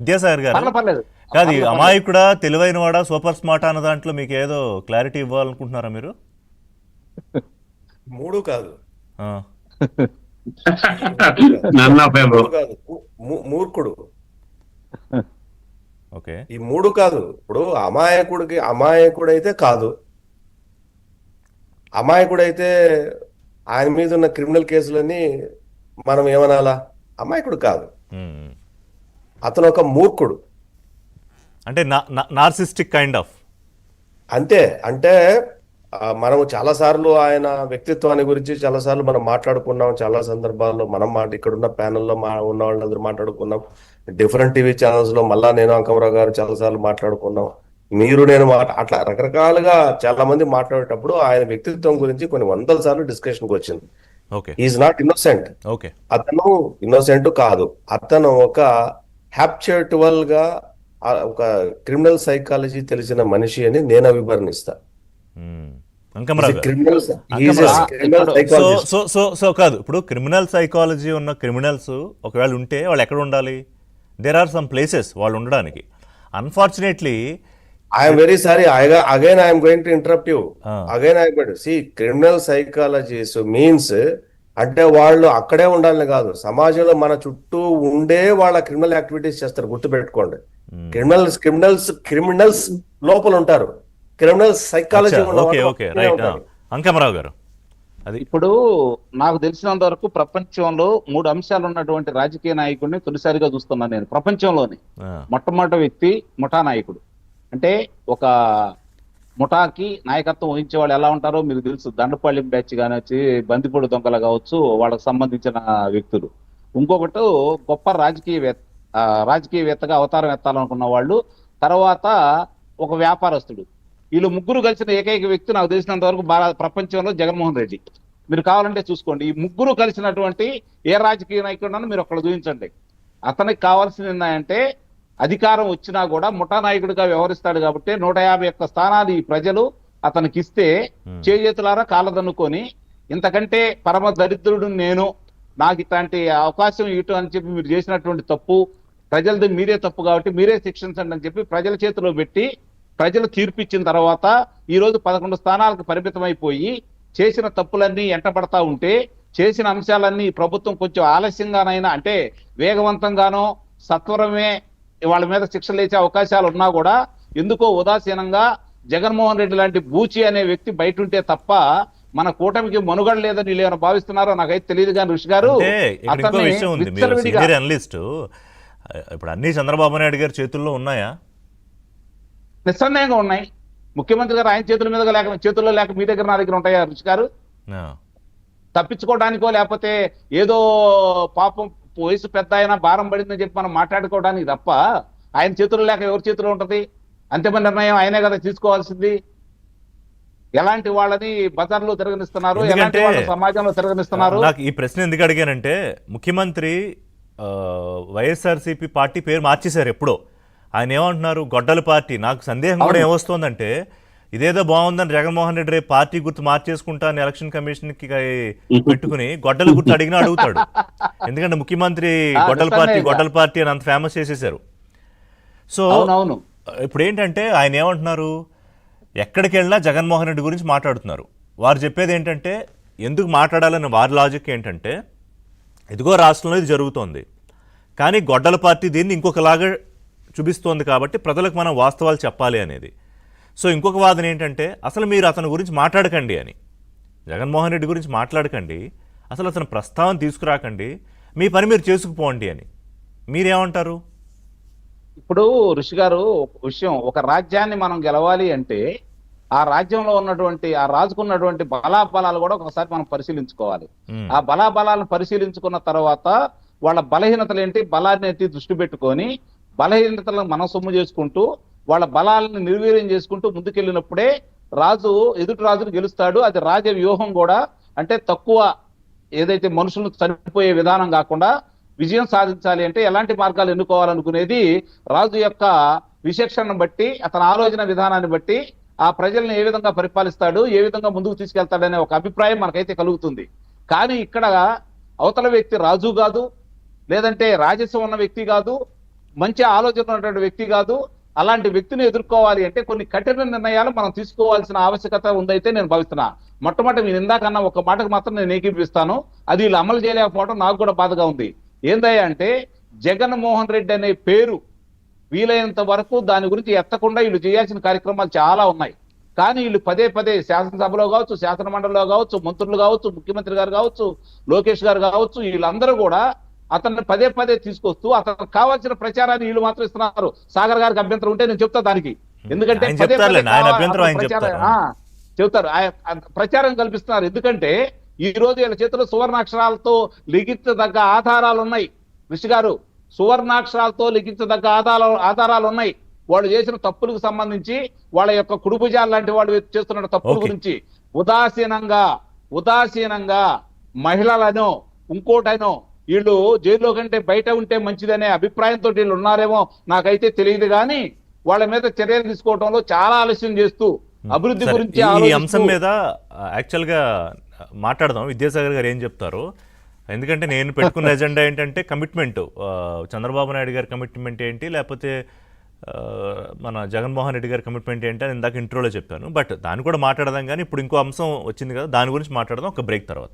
విద్యాసాగర్ గారు, పర్లేదు పర్లేదు కాదు ఈ పర్లేదు పర్లేదు. అమాయకుడా తెలివైనవాడా సూపర్ స్మార్ట్ అన్న దాంట్లో మీకు ఏదో క్లారిటీ ఇవ్వాలనుకుంటున్నారా మీరు? మూడు కాదు, ఆ, మూడు కాదు, నన్ ఆఫ్ మూడు కాదు, మూర్ఖుడు. ఓకే. ఈ మూడు కాదు. ఇప్పుడు అమాయకుడైతే కాదు. అమాయకుడైతే ఆయన మీద ఉన్న క్రిమినల్ కేసులన్నీ మనం ఏమనాలా? అమాయకుడు కాదు, ఉమ్. అతను ఒక మూర్ఖుడు. అంటే నార్సిస్టిక్ కైండ్ ఆఫ్. అంతే. అంటే మనము చాలాసార్లు ఆయన వ్యక్తిత్వాన్ని గురించి చాలాసార్లు మనం మాట్లాడుకున్నాం. చాలా సందర్భాల్లో మనం ఇక్కడున్న ప్యానెల్లో ఉన్న వాళ్ళందరూ మాట్లాడుకున్నాం. డిఫరెంట్ టీవీ ఛానల్స్ లో మళ్ళా నేను అంకమరావు గారు చాలాసార్లు మాట్లాడుకున్నాం. మీరు నేను అట్లా రకరకాలుగా చాలా మంది మాట్లాడేటప్పుడు ఆయన వ్యక్తిత్వం గురించి కొన్ని వందల సార్లు డిస్కషన్కి వచ్చింది. Okay. Is not innocent. Okay. అతను ఇన్నోసెంట్ కాదు. అతను ఒక హ్యాప్చువల్ గా ఒక క్రిమినల్ సైకాలజీ తెలిసిన మనిషి అని నేను అభివర్ణిస్తా. అంకమరావు గారు, క్రిమినల్ సో కాదు, ఇప్పుడు క్రిమినల్ సైకాలజీ ఉన్న క్రిమినల్స్ ఒకవేళ ఉంటే వాళ్ళు ఎక్కడ ఉండాలి? దేర్ ఆర్ సమ్ ప్లేసెస్ వాళ్ళు ఉండడానికి. Unfortunately I'm very sorry, again I'm going to interrupt you. Ah. Again I see criminal psychologies means అంటే వాళ్ళు అక్కడే ఉండాలని కాదు, సమాజంలో మన చుట్టూ ఉండే వాళ్ళ క్రిమినల్ యాక్టివిటీస్ చేస్తారు. గుర్తుపెట్టుకోండి, క్రిమినల్స్ లోపల ఉంటారు. Criminal psychology okay okay right. Ankamarao గారు, అది ఇప్పుడు నాకు తెలిసినంత వరకు ప్రపంచంలో 3 అంశాలు ఉన్నటువంటి రాజకీయ నాయకుడిని తొలిసారిగా చూస్తున్నాను నేను ప్రపంచంలోని. మొట్టమొదటి వ్యక్తి ముఠా నాయకుడు. అంటే ఒక ముఠాకి నాయకత్వం వహించే వాళ్ళు ఎలా ఉంటారో మీకు తెలుసు. దండపల్లి బ్యాచ్ కానిచ్చి, బందిపూడి దొంగలు కావచ్చు, వాళ్ళకి సంబంధించిన వ్యక్తులు. ఇంకొకటి గొప్ప రాజకీయవేత్తగా అవతారం ఎత్తాలనుకున్న వాళ్ళు. తర్వాత ఒక వ్యాపారస్తుడు. వీళ్ళు ముగ్గురు కలిసిన ఏకైక వ్యక్తి నాకు తెలిసినంత వరకు ప్రపంచంలో జగన్మోహన్ రెడ్డి. మీరు కావాలంటే చూసుకోండి, ఈ ముగ్గురు కలిసినటువంటి ఏ రాజకీయ నాయకుడు మీరు ఒక్కడ చూపించండి. అతనికి కావాల్సింది ఏంటంటే అధికారం వచ్చినా కూడా ముఠా నాయకుడిగా వ్యవహరిస్తాడు కాబట్టి 151 స్థానాలు ఈ ప్రజలు అతనికి ఇస్తే చేతులారా కాళ్ళదన్నుకొని ఇంతకంటే పరమ దరిద్రుడు నేను, నాకు ఇట్లాంటి అవకాశం ఇటు అని చెప్పి మీరు చేసినటువంటి తప్పు, ప్రజలది మీరే తప్పు కాబట్టి మీరే శిక్షించండి అని చెప్పి ప్రజల చేతిలో పెట్టి ప్రజలు తీర్పిచ్చిన తర్వాత ఈ రోజు 11 స్థానాలకు పరిమితమైపోయి చేసిన తప్పులన్నీ ఎంటబడతా ఉంటే, చేసిన అంశాలన్నీ ప్రభుత్వం కొంచెం ఆలస్యంగానైనా అంటే వేగవంతంగానో సత్వరమే వాళ్ళ మీద శిక్ష లేచే అవకాశాలు ఉన్నా కూడా ఎందుకో ఉదాసీనంగా జగన్మోహన్ రెడ్డి లాంటి బూచి అనే వ్యక్తి బయట ఉంటే తప్ప మన కూటమికి మనుగడ లేదని వీళ్ళు ఏమైనా భావిస్తున్నారో నాకైతే తెలియదు. కానీ ఋషి గారు అనలిస్ట్, ఇప్పుడు అన్ని చంద్రబాబు నాయుడు గారి చేతుల్లో ఉన్నాయా? నిస్సందేహంగా ఉన్నాయి. ముఖ్యమంత్రి గారు ఆయన చేతుల్లో లేక మీ దగ్గర నా దగ్గర ఉంటాయా ఋషి గారు? తప్పించుకోవడానికో లేకపోతే ఏదో పాపం వయసు పెద్ద అయినా భారం పడిందని చెప్పి మనం మాట్లాడుకోవడానికి తప్ప ఆయన చేతుల్లో లేక ఎవరి చేతిలో ఉంటది? అంతిమ నిర్ణయం ఆయనే కదా తీసుకోవాల్సింది. ఎలాంటి వాళ్ళని బజార్లో తిరగనిస్తున్నారు, ఎలాంటి వాళ్ళని సమాజంలో తిరగనిస్తున్నారు? నాకు ఈ ప్రశ్న ఎందుకు అడిగానంటే, ముఖ్యమంత్రి వైఎస్ఆర్సీపీ పార్టీ పేరు మార్చేశారు ఎప్పుడో. ఆయన ఏమంటున్నారు, గొడ్డల పార్టీ. నాకు సందేహం కూడా ఏమొస్తోందంటే, ఇదేదో బాగుందని జగన్మోహన్ రెడ్డి రేపు పార్టీ గుర్తు మార్చేసుకుంటాను ఎలక్షన్ కమిషన్ కి పెట్టుకుని గొడ్డల గుర్తు అడిగినా అడుగుతాడు. ఎందుకంటే ముఖ్యమంత్రి గొడ్డల పార్టీ అని అంత ఫేమస్ చేసేసారు. సో ఇప్పుడు ఏంటంటే ఆయన ఏమంటున్నారు, ఎక్కడికి వెళ్ళినా జగన్మోహన్ రెడ్డి గురించి మాట్లాడుతున్నారు. వారు చెప్పేది ఏంటంటే, ఎందుకు మాట్లాడాలని వారి లాజిక్ ఏంటంటే, ఇదిగో రాష్ట్రంలో ఇది జరుగుతోంది కానీ గొడ్డల పార్టీ దీన్ని ఇంకొకలాగా చూపిస్తోంది కాబట్టి ప్రజలకు మనం వాస్తవాలు చెప్పాలి అనేది. సో ఇంకొక వాదన ఏంటంటే, అసలు మీరు అతని గురించి మాట్లాడకండి అని, జగన్మోహన్ రెడ్డి గురించి మాట్లాడకండి, అసలు అతను ప్రస్తావన తీసుకురాకండి, మీ పని మీరు చేసుకుపోండి అని. మీరేమంటారు? ఇప్పుడు ఋషి గారు ఒక విషయం, ఒక రాజ్యాన్ని మనం గెలవాలి అంటే ఆ రాజ్యంలో ఉన్నటువంటి ఆ రాజుకున్నటువంటి బలాబలాలు కూడా ఒకసారి మనం పరిశీలించుకోవాలి. ఆ బలాబలాలను పరిశీలించుకున్న తర్వాత వాళ్ళ బలహీనతలు ఏంటి, బలాన్ని ఎత్తి దృష్టి పెట్టుకొని బలహీనతలను మనం సొమ్ము చేసుకుంటూ వాళ్ళ బలాలను నిర్వీర్యం చేసుకుంటూ ముందుకెళ్ళినప్పుడే రాజు ఎదుటి రాజును గెలుస్తాడు. అది రాజ వ్యూహం కూడా. అంటే తక్కువ ఏదైతే మనుషులను చనిపోయే విధానం కాకుండా విజయం సాధించాలి అంటే ఎలాంటి మార్గాలు ఎన్నుకోవాలనుకునేది రాజు యొక్క విచక్షణను బట్టి, అతని ఆలోచన విధానాన్ని బట్టి ఆ ప్రజల్ని ఏ విధంగా పరిపాలిస్తాడు, ఏ విధంగా ముందుకు తీసుకెళ్తాడనే ఒక అభిప్రాయం మనకైతే కలుగుతుంది. కానీ ఇక్కడ అవతల వ్యక్తి రాజు కాదు, లేదంటే రాజస్వం ఉన్న వ్యక్తి కాదు, మంచి ఆలోచన ఉన్నటువంటి వ్యక్తి కాదు. అలాంటి వ్యక్తిని ఎదుర్కోవాలి అంటే కొన్ని కఠిన నిర్ణయాలు మనం తీసుకోవాల్సిన ఆవశ్యకత ఉందైతే నేను భావిస్తున్నా. మొట్టమొదటి మీరు ఇందాకన్నా ఒక మాటకు మాత్రం నేను ఏకీపిస్తాను. అది వీళ్ళు అమలు చేయలేకపోవడం నాకు కూడా బాధగా ఉంది. ఏందయ్యా అంటే జగన్మోహన్ రెడ్డి అనే పేరు వీలైనంత వరకు దాని గురించి ఎత్తకుండా వీళ్ళు చేయాల్సిన కార్యక్రమాలు చాలా ఉన్నాయి. కానీ వీళ్ళు పదే పదే శాసనసభలో కావచ్చు, శాసన మండలిలో కావచ్చు, మంత్రులు కావచ్చు, ముఖ్యమంత్రి గారు కావచ్చు, లోకేష్ గారు కావచ్చు, వీళ్ళందరూ కూడా అతన్ని పదే పదే తీసుకొస్తూ అతనికి కావాల్సిన ప్రచారాన్ని వీళ్ళు మాత్రం ఇస్తున్నారు. సాగర్ గారికి అభ్యంతరం ఉంటే నేను చెప్తా దానికి. ఎందుకంటే ఆయన పదే పదే చెప్తారులేండి, ఆయన కావాలి- అభ్యంతరం ఆయన ప్రచారం- చెప్తారు. చెబుతారు ప్రచారం కల్పిస్తున్నారు. ఎందుకంటే ఈ రోజు వీళ్ళ చేతిలో సువర్ణాక్షరాలతో లిఖించదగ్గ ఆధారాలు ఉన్నాయి. ఋషి గారు, సువర్ణాక్షరాలతో లిఖించదగ్గ ఆధారాలు ఉన్నాయి. వాళ్ళు చేసిన తప్పులకు సంబంధించి, వాళ్ళ యొక్క కుడుభుజాలు లాంటి వాళ్ళు చేస్తున్న తప్పుల Okay. గురించి ఉదాసీనంగా మహిళలను ఇంకోటైనో వీళ్ళు జైల్లో కంటే బయట ఉంటే మంచిదనే అభిప్రాయంతో వీళ్ళు ఉన్నారేమో నాకైతే తెలియదు. కానీ వాళ్ళ మీద చర్యలు తీసుకోవడంలో చాలా ఆలస్యం చేస్తూ అభివృద్ధి సరే, గురించి ఈ ఆలోచిస్తూ- అంశం మీద యాక్చువల్గా మాట్లాడదాం. విద్యాసాగర్ గారు ఏం చెప్తారు? ఎందుకంటే నేను పెట్టుకున్న ఎజెండా ఏంటంటే కమిట్మెంట్, చంద్రబాబు నాయుడు గారి కమిట్మెంట్ ఏంటి, లేకపోతే మన జగన్మోహన్ రెడ్డి గారి కమిట్మెంట్ ఏంటి అని ఇందాక ఇంట్రోలో చెప్పాను. బట్ దాన్ని కూడా మాట్లాడదాం. కానీ ఇప్పుడు ఇంకో అంశం వచ్చింది కదా, దాని గురించి మాట్లాడదాం ఒక బ్రేక్ తర్వాత.